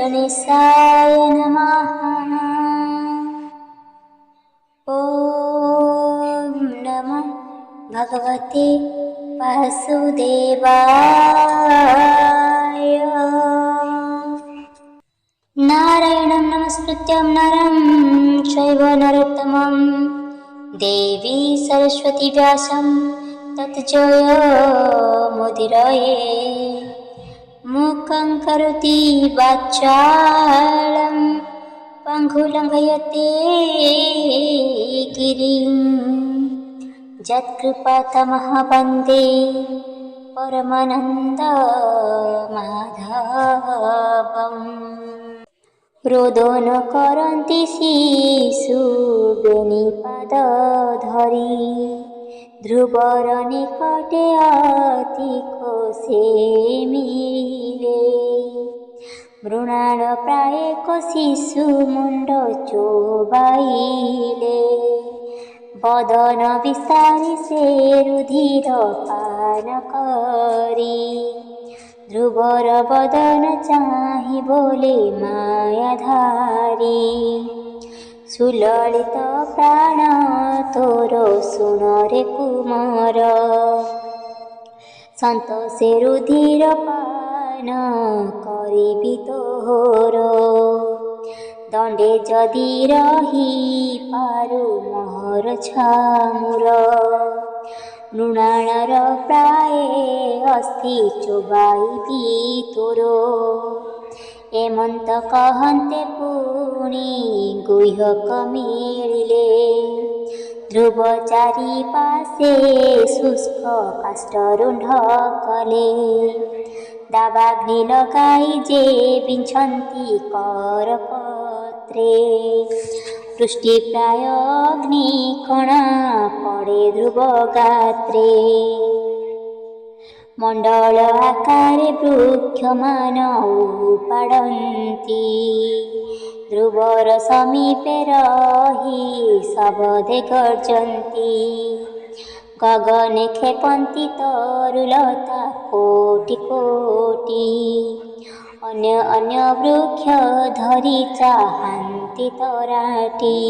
गणेशाय नमः। ॐ नमो भगवते वासुदेवाय। नारायणं नमस्कृत्यं नरं चैव नरोत्तमं देवी सरस्वती व्यासं ततो जयमुदीरये। मूकं करोति वाचालं पङ्गुलङ्घयते गिरिं यत्कृपातमः वन्दे परमानन्दमाधवम्। रोदन करन्ति शिशुवेणीपादधरी ध्रुवर निकटे अति कोसे मिले। मृणाल प्रायेक शिशु मुंड चोबाइले बदन विसारी से रुधिर पान करी। ध्रुवर बदन चाहि बोले मायाधारी सुललित प्राण तोर सुन रे कुमार। संतोषे रुधिर पान करिबि तोर दंडे जदि रही पारु मोहर छामुर। मृणालर प्राय अस्थि चोबाइबि तोर एमंत कहन्ते पुणी गुह्यक मिलिले। ध्रुव चारि पासे शुष्क काष्ठरुण्ड कले दावाग्नि लगाई जे बिन्छन्ति करपत्रे। पृष्ठे प्राय अग्निकणा पड़े ध्रुव गात्रे। मंडल आकारे वृक्षमान उपाड़न्ति ध्रुवर समीपे रही शब्दे गर्जन्ति। गगने खेपन्ति तरुलता कोटि कोटि अन्य अन्य वृक्ष धरी चाहन्ति तराटी।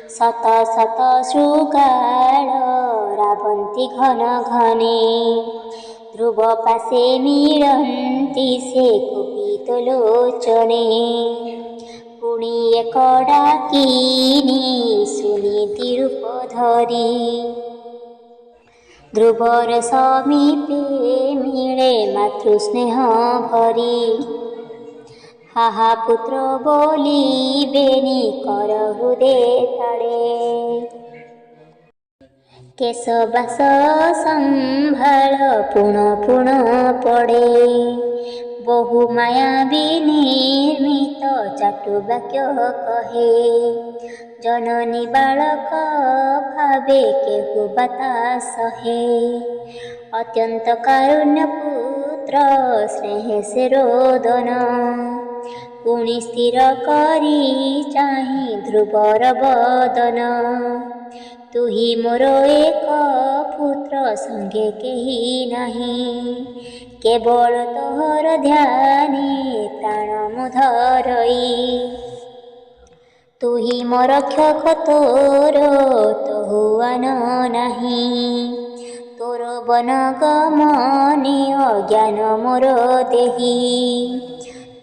शत शत शृगाल रावन्ति घन घने ध्रुव पासे मिलन्ति से कुपित लोचने। पुणी एक डाकिनी सुनीति रूप धरी ध्रुवर समीपे मिले मातृस्नेह भरी। हाहा पुत्र बोली बेनी कर हृदय ताड़े केशबास संभाल पुण पुण पड़े। बहु माया विनिर्मित चाटुवाक्य कहे जननी बालक भावे केहु बाता सहे। अत्यंत कारुण्य पुत्र स्नेह से रोदन पुणी स्थिर करी चाहि ध्रुवर बदन। तुही मोर एक पुत्र संगे केही नहीं केवल तोहर ध्याने प्राण मुधरई। तुही मोर क्षक तोर तहुआन नहीं तोर बन गमने अज्ञान मोर देही।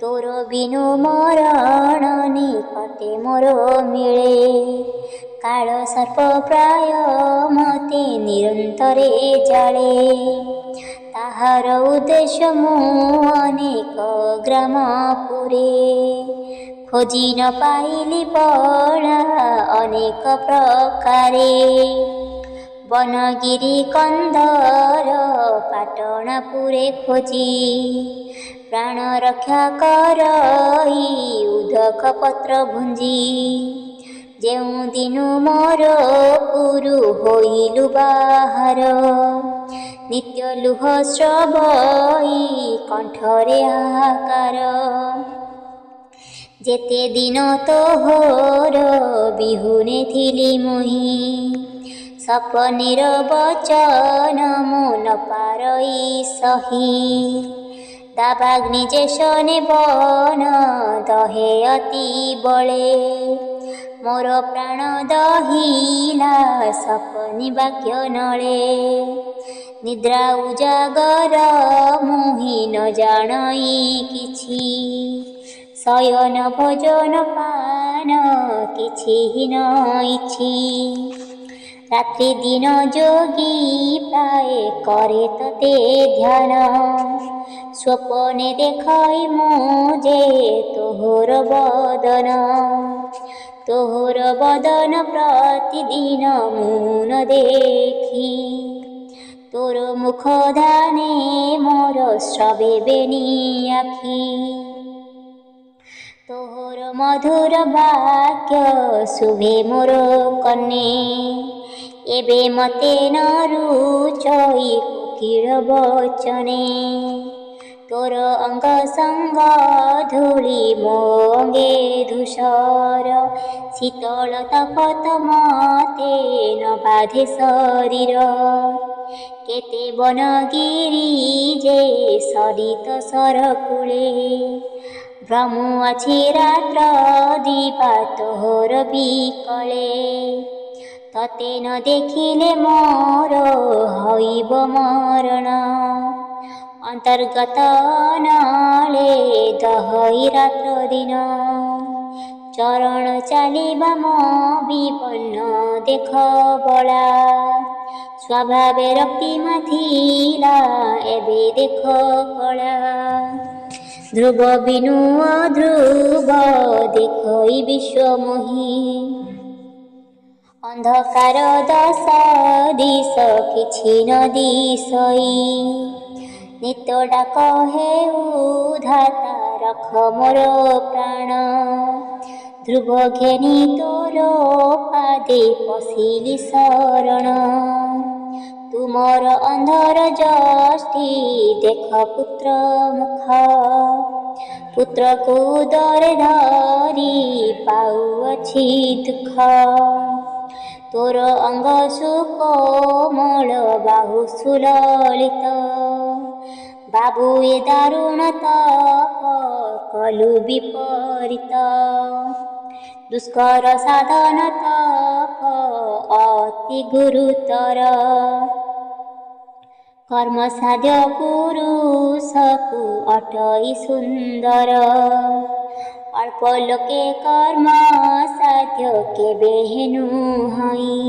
तोर बिनु मरण निकटे मोर मिले काल सर्प प्राय मते निरंतरे जाले। ताहार उद्देश्य मु अनेक ग्राम पुरे खोजी न पाइली बड़ा अनेक प्रकारे। बनगिरी कंदर पाटणापुरे खोजी प्राण रक्षा करई उदक पत्र भुंजी। जेउ दिनु मोर पुरु होइलु बाहर नित्य लुह श्रवई कंठरे आकार। जेते दिन तोहर बिहुने थिली मुही सपनीर बचन मु न पारई सही। दावाग्नि जेशने बन दहे अति बले मोर प्राण दहिला सपनी वाक्य नले निद्रा उजागर मुहि न जाणई किछि शयन भोजन पान किछि न इछि रात्रि दिन जोगी प्राय करे तते ध्यान स्वप्ने देखई मुझे तोहर बदन प्रतिदिन मुन देखी तोर मुख धाने मोर स्रवे बेनी आखि तोहर मधुर वाक्य शुभे मोर कन्ने एबे मते न रुचई कोकिल बचने तोर अंग संग धूली मो अंगे धूसर शीतल तपत मते न बाधे शरीर केते बनगिरी जे सरित सरकूले भ्रमु अछि रात्र दीपा तोहर बिकले तते न देखिले मोर हईब मरण अंतर्गत नाले दहई रात्र दिन चरण चालिबा मो विपन्न देख बला स्वभावे रक्तिमा थिला एबे देख कला ध्रुव बिनु अध्रुव देखई विश्वमोही अंधकार दश दिश किछि न दिशई नित्य डाक हेउ धाता रख मोर प्राण ध्रुव घेनी तोर पादे पशिली शरण तुमर अंधर जष्टि देख पुत्र मुख पुत्र को उदरे धरी पाउअछि दुख तोर अंग सुकोमल बाहु सुललित बाबू ए दारुण तप कलु विपरीत दुष्कर साधन तप अति गुरुतर कर्म साध्य पुरुषकु अटई सुंदर अल्प लोके कर्म साध्य केबे हेनु हई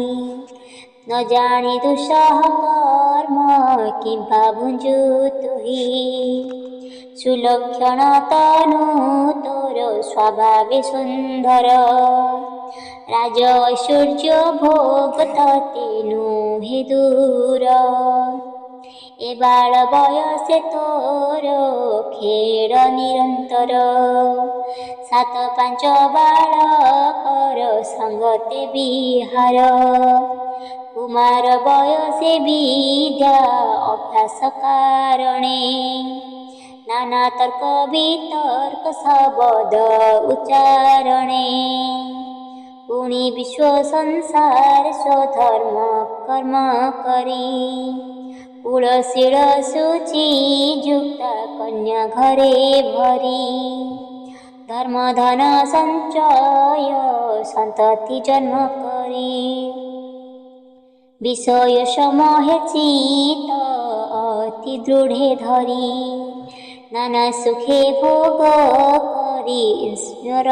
न जानी दुसह कर्म किंबा भुंजु तुही सुलक्षण तनु तोर स्वभावे सुंदर राज ऐश्वर्य भोग तेनु हे दूर ए बाल बयसे तोर खेल निरंतर 7-5 बालकर संगते विहार कुमार बयसे विद्या अभ्यास कारणे नाना तर्क वितर्क शब्द उच्चारणे पुणी विश्व संसार स्वधर्म कर्म करी कुलशील शुचि युक्ता कन्या घरे भरी धर्म धन संचय संतति जन्म करी विषय समोहे चित अति दृढ़े धरी नाना सुखे भोग करी ईश्वर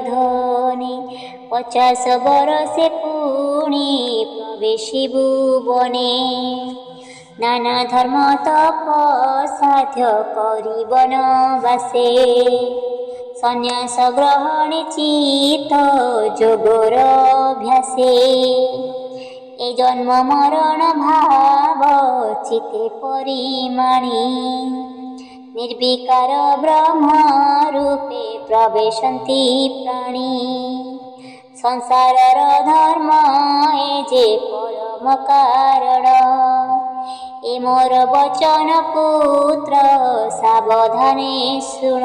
धनी 50 बरसे पुणी प्रवेशी भुवने नाना धर्म तप साध्य करी बनवासे संन्यास ग्रहणे चित्त जोगर अभ्यासे ए जन्म मरण भाव चिते परिमाणी निर्विकार ब्रह्म रूपे प्रवेशन्ति प्राणी संसारर धर्म ए जे परम कारण ए मोर वचन पुत्र सावधाने शुण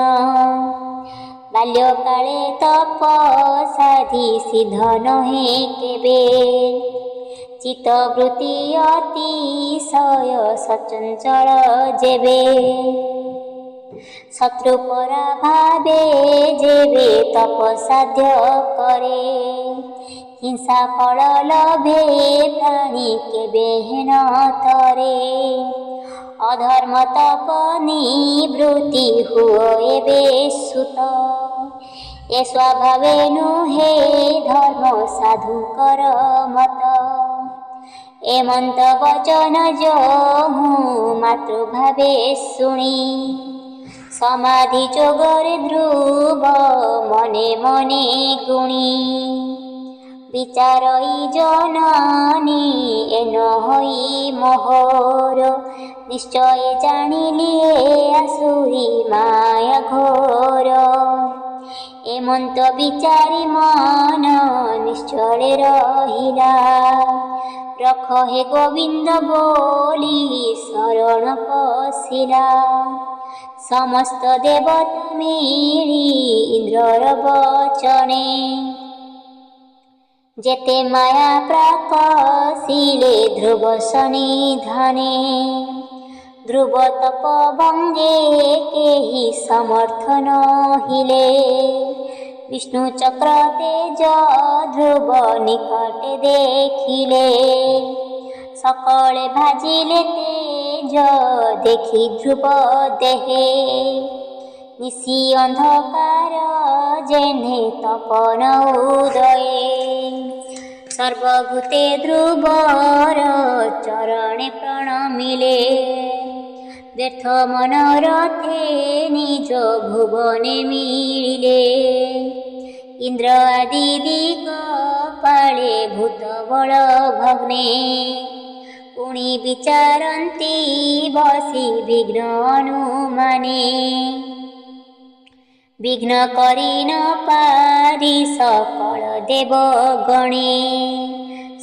बाल्यकाले तप साधि सिद्ध नहे केबे चित्तवृत्ति अतिशय सचंचल जेबे। ଶତ୍ରୁ ପରାଭାବେ ଯେବେ ତପସାଧ୍ୟ କରେ, ହିଂସା ଫଳ ଲଭେ ପ୍ରାଣୀ କେବେ ହେନ ତରେ। ଅଧର୍ମ ତପ ନିବୃତ୍ତି ହୁଅ ଏବେ ସୁତ, ଏ ସ୍ୱଭାବେ ନୁହେଁ ଧର୍ମ ସାଧୁଙ୍କର ମତ। ଏମନ୍ତ ବଚନ ଯହୁଁ ମାତୃଭାବେ ଶୁଣି, ସମାଧି ଯୋଗରେ ଧ୍ରୁବ ମନେ ମନେ ଗୁଣି। ବିଚାରଇ ଜନନୀ ଏନ ହୋଇ ମୋହର, ନିଶ୍ଚୟ ଜାଣିଲି ଆସୁରୀ ମାୟା ଘୋର। ଏମନ୍ତ ବିଚାରି ମନ ନିଶ୍ଚଳେ ରହିଲା, ରଖ ହେ ଗୋବିନ୍ଦ ବୋଲି ଶରଣ ପଶିଲା। ସମସ୍ତ ଦେବତା ମିଳି ଇନ୍ଦ୍ରର ବଚନେ, ଯେତେ ମାୟା ପ୍ରାକଶିଲେ ଧ୍ରୁବ ସନ୍ନିଧାନେ। ଧ୍ରୁବ ତପ ଭଙ୍ଗେ କେହି ସମର୍ଥ ନହିଲେ, ବିଷ୍ଣୁ ଚକ୍ର ତେଜ ଧ୍ରୁବ ନିକଟେ ଦେଖିଲେ। ସକଳେ ଭାଜିଲେ ତେଜ ଦେଖି ଧ୍ରୁବ ଦେହେ, ନିଶି ଅନ୍ଧକାର ଯେହ୍ନେ ତପନ ଉଦୟେ। ସର୍ବଭୂତେ ଧ୍ରୁବର ଚରଣେ ପ୍ରଣମିଲେ, ବ୍ୟର୍ଥ ମନୋରଥେ ନିଜ ଭୁବନେ ମିଳିଲେ। ଇନ୍ଦ୍ର ଆଦି ଦିଗପାଳେ ଭୂତ ବଳ ଭଗ୍ନେ, ପୁଣି ବିଚାରନ୍ତି ବସି ବିଘ୍ନ ଅନୁମାନେ। ବିଘ୍ନ କରି ନ ପାରି ସକଳ ଦେବ ଗଣେ,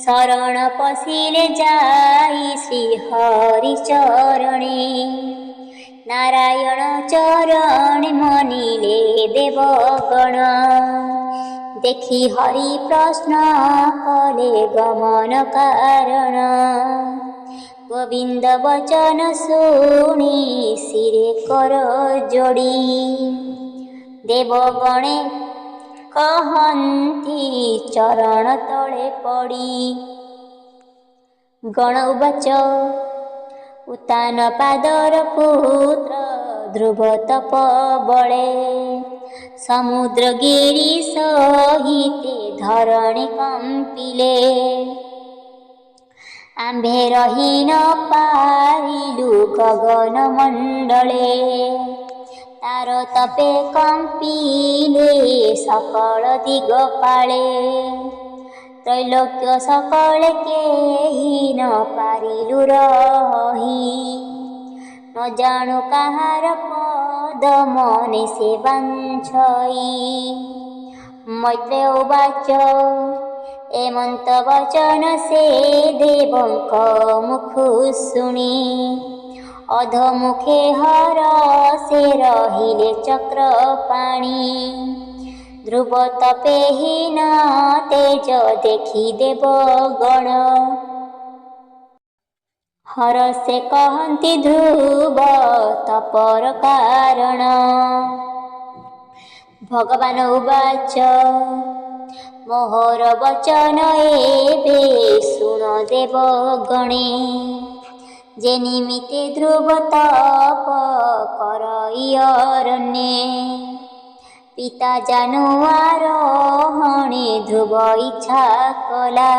ଶରଣ ପଶିଲେ ଯାଇ ଶ୍ରୀ ହରି ଚରଣେ। ନାରାୟଣ ଚରଣେ ମନିଲେ ଦେବଗଣ, ଦେଖି ହରି ପ୍ରଶ୍ନ କଲେ ଗମନ କାରଣ। ଗୋବିନ୍ଦ ବଚନ ଶୁଣି ଶିରେ କର ଯୋଡ଼ି, ଦେବଗଣେ କହନ୍ତି ଚରଣ ତଳେ ପଡ଼ି। ଗଣ ଉବାଚ ଉତ୍ତାନ ପାଦର ପୁତ୍ର ଧ୍ରୁବ ତପ ବଳେ, ସମୁଦ୍ର ଗିରି ସହିତେ ଧରଣୀ କମ୍ପିଲେ। ଆମ୍ଭେ ରହି ନ ପାରିଲୁ ଗଗନ ମଣ୍ଡଳେ, ତାର ତପେ କମ୍ପିଲେ ସକଳ ଦିଗପାଳେ। ତ୍ରୈଲୋକ୍ୟ ସକଳେ କେହି ନ ପାରିଲୁ ରହି, ନ ଜାଣୁ କାହାର ପଦ ମନେ ସେ ବାଞ୍ଛଇ। ମୈତ୍ରେୟ ଉବାଚ ଏମନ୍ତ ବଚନ ସେ ଦେବଙ୍କ ମୁଖୁ ଶୁଣି, ଅଧମୁଖେ ହର ସେ ରହିଲେ ଚକ୍ର ପାଣି। ଧ୍ରୁବ ତପେ ହୀନ ତେଜ ଦେଖି ଦେବଗଣ, ହର ସେ କହନ୍ତି ଧ୍ରୁବ ତପର କାରଣ। ଭଗବାନ ଉବାଚ ମୋହର ବଚନ ଏବେ ଶୁଣ ଦେବଗଣେ, ଯେ ନିମିତ୍ତେ ଧ୍ରୁବ ତପ କରଇ ଅରଣ୍ୟେ। ପିତା ଜାନୁଆର ହଣେ ଧ୍ରୁବ ଇଚ୍ଛା କଲା,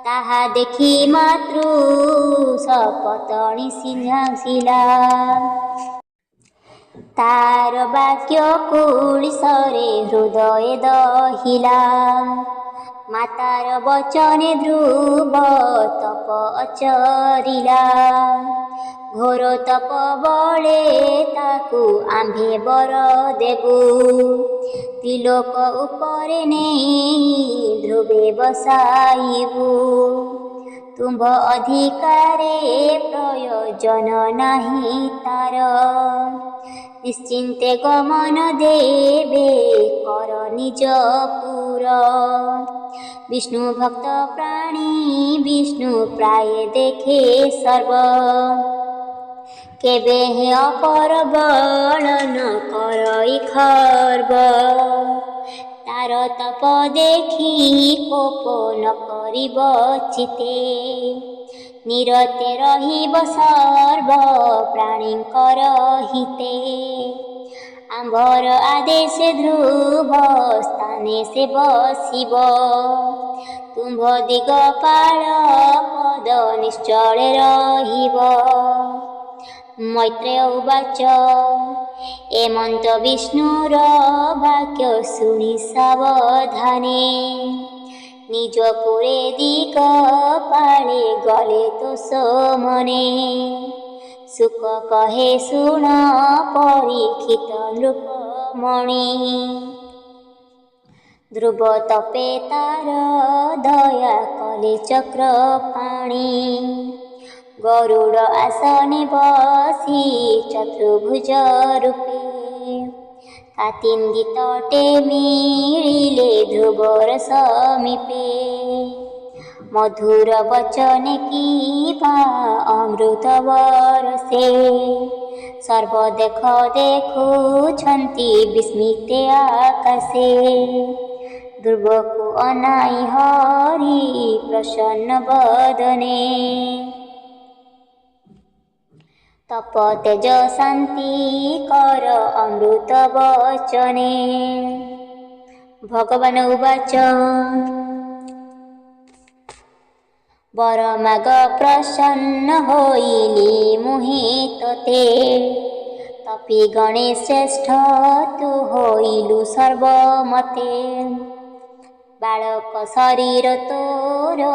ତାହା ଦେଖି ମାତୃ ସପତଣି ସିଂହାସିଲା। ତାର ବାକ୍ୟ କୁଳିସରେ ହୃଦୟ ଦହିଲା, ମାତାର ବଚନେ ଧ୍ରୁବ ତପ ଅଚରିଲା। ଘୋର ତପ ବଳେ ତାକୁ ଆମ୍ଭେ ବର ଦେବୁ, ତ୍ରିଲୋକ ଉପରେ ନେଇ ଧ୍ରୁବେ ବସାଇବୁ। ତୁମ୍ଭ ଅଧିକାରେ ପ୍ରୟୋଜନ ନାହିଁ ତାର, ନିଶ୍ଚିନ୍ତେ ଗମନ ଦେବେ କର ନିଜ ପୁର। ବିଷ୍ଣୁ ଭକ୍ତ ପ୍ରାଣୀ ବିଷ୍ଣୁ ପ୍ରାୟ ଦେଖେ ସର୍ବ, କେବେ ହେ ଅପର ବଳ ନ କରଇ ଖର୍ବ, ତାର ତପ ଦେଖି କୋପ ନ କରିବ ଚିତେ। ନିରତେ ରହିବ ସର୍ବ ପ୍ରାଣୀଙ୍କର ହିତେ। ଆମ୍ଭର ଆଦେଶ ଧ୍ରୁବ ସ୍ଥାନେ ସେ ବସିବ। ତୁମ୍ଭ ଦିଗପାଳ ପଦ ନିଶ୍ଚଳେ ରହିବ। ମୈତ୍ରେୟ ଉବାଚ ଏମନ୍ତ ବିଷ୍ଣୁର ବାକ୍ୟ ଶୁଣି ସାବଧାନେ। ନିଜ ପୁରେ ଦିଗ ପାଳେ ଗଲେ ତୋଷ ମନେ। ସୁକ କହେ ଶୁଣ ପରୀକ୍ଷିତ ନୃପମଣି। ଧ୍ରୁବ ତପେ ତାର ଦୟା କଲେ ଚକ୍ର ପାଣି। ଗରୁଡ଼ ଆସନେ ବସି ଚତୁର୍ଭୁଜ ରୂପେ। କାତିନ୍ଦୀ ତଟେ ମିଳିଲେ ଧ୍ରୁବର ସମୀପେ। ମଧୁର ବଚନେ କିବା ଅମୃତ ବରସେ। ସର୍ବ ଦେଖ ଦେଖୁଛନ୍ତି ବିସ୍ମିତେ ଆକାଶେ। ଧ୍ରୁବକୁ ଅନାଇ ହରି ପ୍ରସନ୍ନ ବଦନେ। ତପ ତେଜ ଶାନ୍ତି କର ଅମୃତ ବଚନେ। ଭଗବାନ ଉବାଚ ବର ମାଗ ପ୍ରସନ୍ନ ହୋଇଲି ମୁହିଁ ତୋତେ। ତପି ଗଣେ ଶ୍ରେଷ୍ଠ ତୁ ହୋଇଲୁ ସର୍ବମତେ। ବାଳକ ଶରୀର ତୋର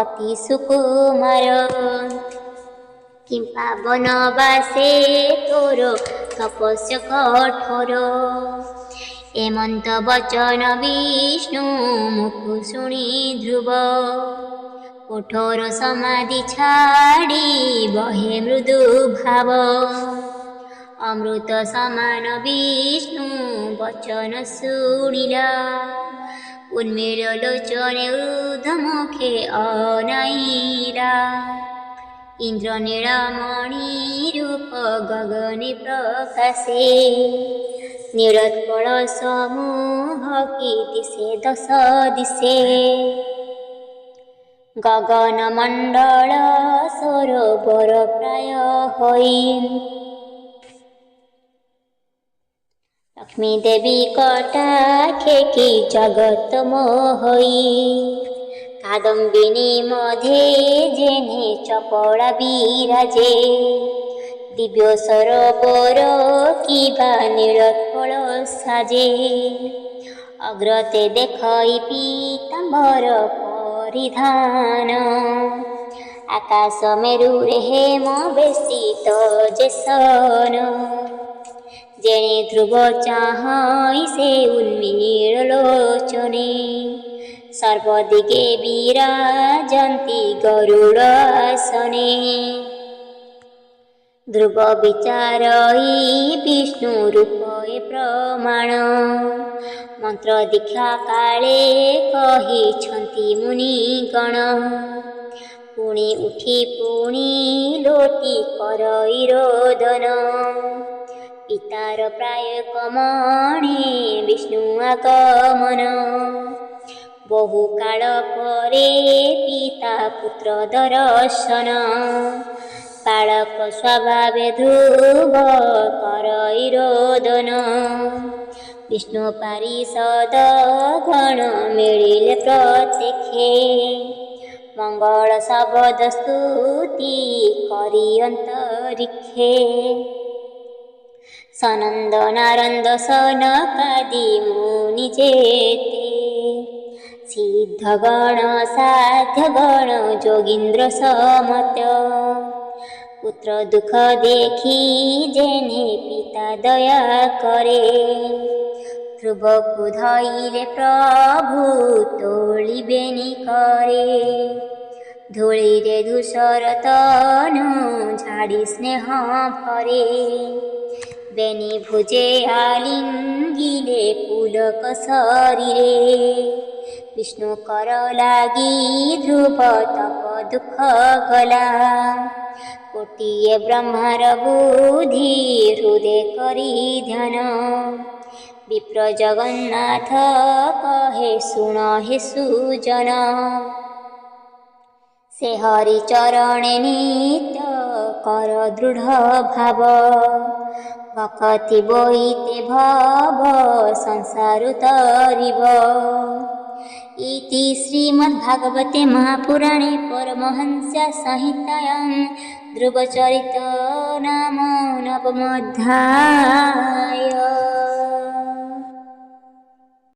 ଅତି ସୁକୁମାର। କିମ୍ପା ବନବାସେ ତୋର ତପସ୍ୟ କଠୋର। ଏମନ୍ତ ବଚନ ବିଷ୍ଣୁ ମୁଖୁ ଶୁଣି ଧ୍ରୁବ। କଠୋର ସମାଧି ଛାଡ଼ି ବହେ ମୃଦୁ ଭାବ। ଅମୃତ ସମାନ ବିଷ୍ଣୁ ବଚନ ଶୁଣିଲା। ଉନ୍ମୀଳ ଲୋଚନେ ଊର୍ଦ୍ଧ୍ୱମୁଖେ ଅନାଇଲା। ଇନ୍ଦ୍ର ନୀଳମଣି ରୂପ ଗଗନେ ପ୍ରକାଶେ। ନୀଳୋତ୍ପଳ ସମୂହ କି ଦିଶେ ଦଶ ଦିଶେ। ଗଗନ ମଣ୍ଡଳ ସରୋବର ପ୍ରାୟ ହୋଇ। ଲକ୍ଷ୍ମୀ ଦେବୀ କଟାକ୍ଷେ କି ଜଗତ ମୋହଇ। କାଦମ୍ବିନୀ ମଧେ ଯେନେ ଚପଳା ବିରାଜେ। ଦିବ୍ୟ ସରୋବର କିବା ନୀଳୋତ୍ପଳ ସାଜେ। ଅଗ୍ରତେ ଦେଖଇ ପୀତାମ୍ବର ପରିଧାନ। ଆକାଶ ମେରୁରେ ହେମ ବେଶିତ ଯେସନ। ଯେଣେ ଧ୍ରୁବ ଚାହଁ ସେ ଉନ୍ମୀଳ ଲୋଚନେ। ସର୍ବଦିଗେ ବିରାଜନ୍ତି ଗରୁଡ଼ ଆସନେ। ଧ୍ରୁବ ବିଚାରଇ ବିଷ୍ଣୁ ରୂପ ଏ ପ୍ରମାଣ। ମନ୍ତ୍ର ଦୀକ୍ଷା କାଳେ କହିଛନ୍ତି ମୁନିଗଣ। ପୁଣି ଉଠି ପୁଣି ଲୋଟି କରଇ ରୋଦନ। ପିତାର ପ୍ରାୟ କମଣେ ବିଷ୍ଣୁ ଆଗମନ। ବହୁ କାଳ ପରେ ପିତା ପୁତ୍ର ଦର୍ଶନ। ବାଳକ ସ୍ୱଭାବେ ଧ୍ରୁବ କରଇ ରୋଦନ। ବିଷ୍ଣୁ ପାରିଷଦ ଗଣ ମିଳିଲେ ପ୍ରତ୍ୟକ୍ଷେ। ମଙ୍ଗଳ ଶବଦ ସ୍ତୁତି କରି ଅନ୍ତରିକ୍ଷେ। ସନନ୍ଦ ନାରଦ ସନକାଦି ମୁନି ଯେତେ। ସିଦ୍ଧଗଣ ସାଧ୍ୟଗଣ ଯୋଗୀନ୍ଦ୍ର ସମତ। ପୁତ୍ର ଦୁଃଖ ଦେଖି ଯେନେ ପିତା ଦୟା କରେ। ଧ୍ରୁବକୁ ଧଇଲେ ପ୍ରଭୁ ତୋଳିବେନି କରେ। ଧୂଳିରେ ଧୂସର ତନୁ ଝାଡ଼ି ସ୍ନେହ ଭରେ। ବେନି ଭୁଜେ ଆଲିଙ୍ଗିଲେ ପୁଲକ ଶରୀରେ। ବିଷ୍ଣୁ କର ଲାଗି ଧ୍ରୁବ ତପ ଦୁଃଖ ଗଲା। କୋଟିଏ ବ୍ରହ୍ମାର ବୁଦ୍ଧି ହୃଦେ କରି ଧ୍ୟାନ। ବିପ୍ର ଜଗନ୍ନାଥ କହେ ଶୁଣ ହେ ସୁଜନ। ସେ ହରି ଚରଣେ ନିତ୍ୟ କର ଦୃଢ଼ ଭାବ। ଭକତି ବୋଇତେ ଭବ ସଂସାରୁ ତରିବ। ଇତି ଶ୍ରୀମଦ୍ଭାଗବତେ ମହାପୁରାଣେ ପରମହଂସ୍ୟା ସଂହିତାୟାଂ ଧ୍ରୁବଚରିତ ନାମ ନବମୋऽଧ୍ୟାୟ।